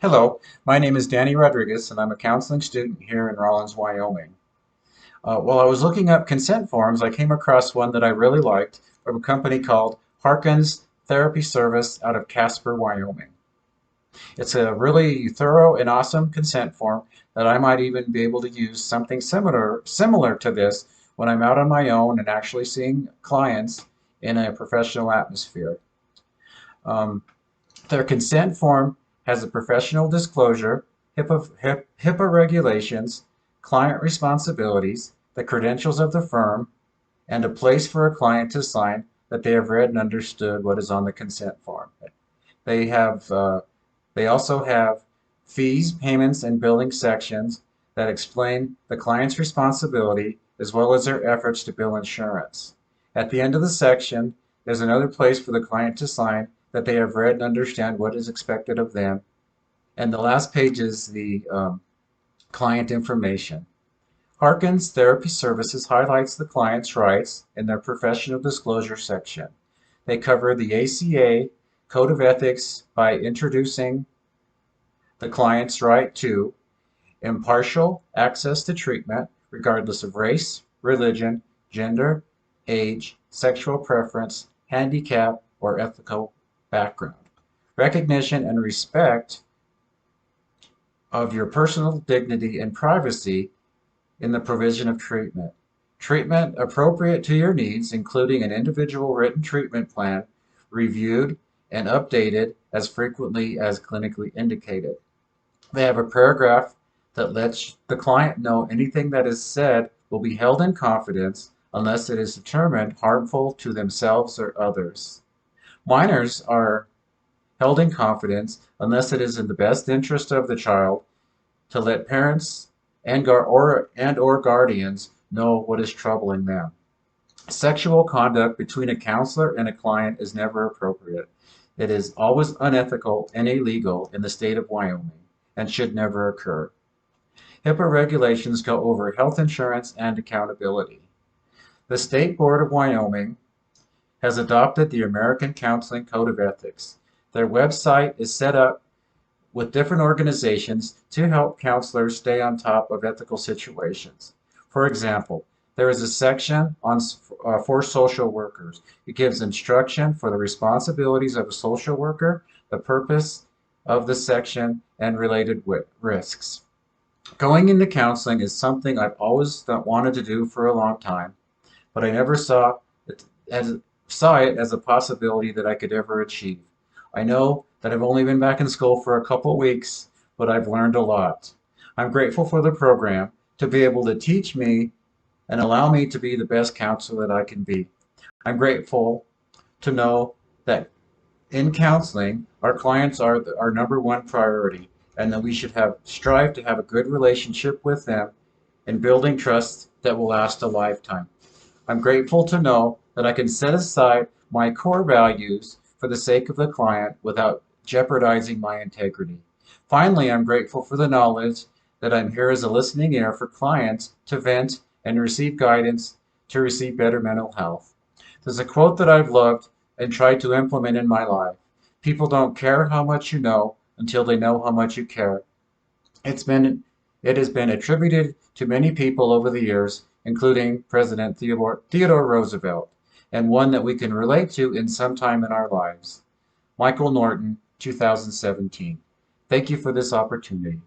Hello, my name is Danny Rodriguez, and I'm a counseling student here in Rawlins, Wyoming. While I was looking up consent forms, I came across one that I really liked from a company called Harkins Therapy Service out of Casper, Wyoming. It's a really thorough and awesome consent form that I might even be able to use something similar to this when I'm out on my own and actually seeing clients in a professional atmosphere. Um, Their consent form has a professional disclosure, HIPAA regulations, client responsibilities, the credentials of the firm, and a place for a client to sign that they have read and understood what is on the consent form. They have they also have fees, payments, and billing sections that explain the client's responsibility as well as their efforts to bill insurance. At the end of the section, there's another place for the client to sign that they have read and understand what is expected of them. And the last page is the client information. Harkins Therapy Services highlights the client's rights in their professional disclosure section. They cover the ACA Code of Ethics by introducing the client's right to impartial access to treatment, regardless of race, religion, gender, age, sexual preference, handicap, or ethical background. Recognition and respect of your personal dignity and privacy in the provision of treatment. Treatment appropriate to your needs, including an individual written treatment plan, reviewed and updated as frequently as clinically indicated. They have a paragraph that lets the client know anything that is said will be held in confidence unless it is determined harmful to themselves or others. Minors are held in confidence unless it is in the best interest of the child to let parents and or guardians know what is troubling them. Sexual conduct between a counselor and a client is never appropriate. It is always unethical and illegal in the state of Wyoming and should never occur. HIPAA regulations go over health insurance and accountability. The State Board of Wyoming has adopted the American Counseling Code of Ethics. Their website is set up with different organizations to help counselors stay on top of ethical situations. For example, there is a section for social workers. It gives instruction for the responsibilities of a social worker, the purpose of the section, and related risks. Going into counseling is something I've always wanted to do for a long time, but I never saw it as a possibility that I could ever achieve. I know that I've only been back in school for a couple weeks, but I've learned a lot. I'm grateful for the program to be able to teach me and allow me to be the best counselor that I can be. I'm grateful to know that in counseling, our clients are our number one priority, and that we should strive to have a good relationship with them and building trust that will last a lifetime. I'm grateful to know that I can set aside my core values for the sake of the client without jeopardizing my integrity. Finally, I'm grateful for the knowledge that I'm here as a listening ear for clients to vent and receive guidance to receive better mental health. There's a quote that I've loved and tried to implement in my life. People don't care how much you know until they know how much you care. It's been it has been attributed to many people over the years, including President Theodore Roosevelt, and one that we can relate to in some time in our lives. Michael Norton, 2017. Thank you for this opportunity.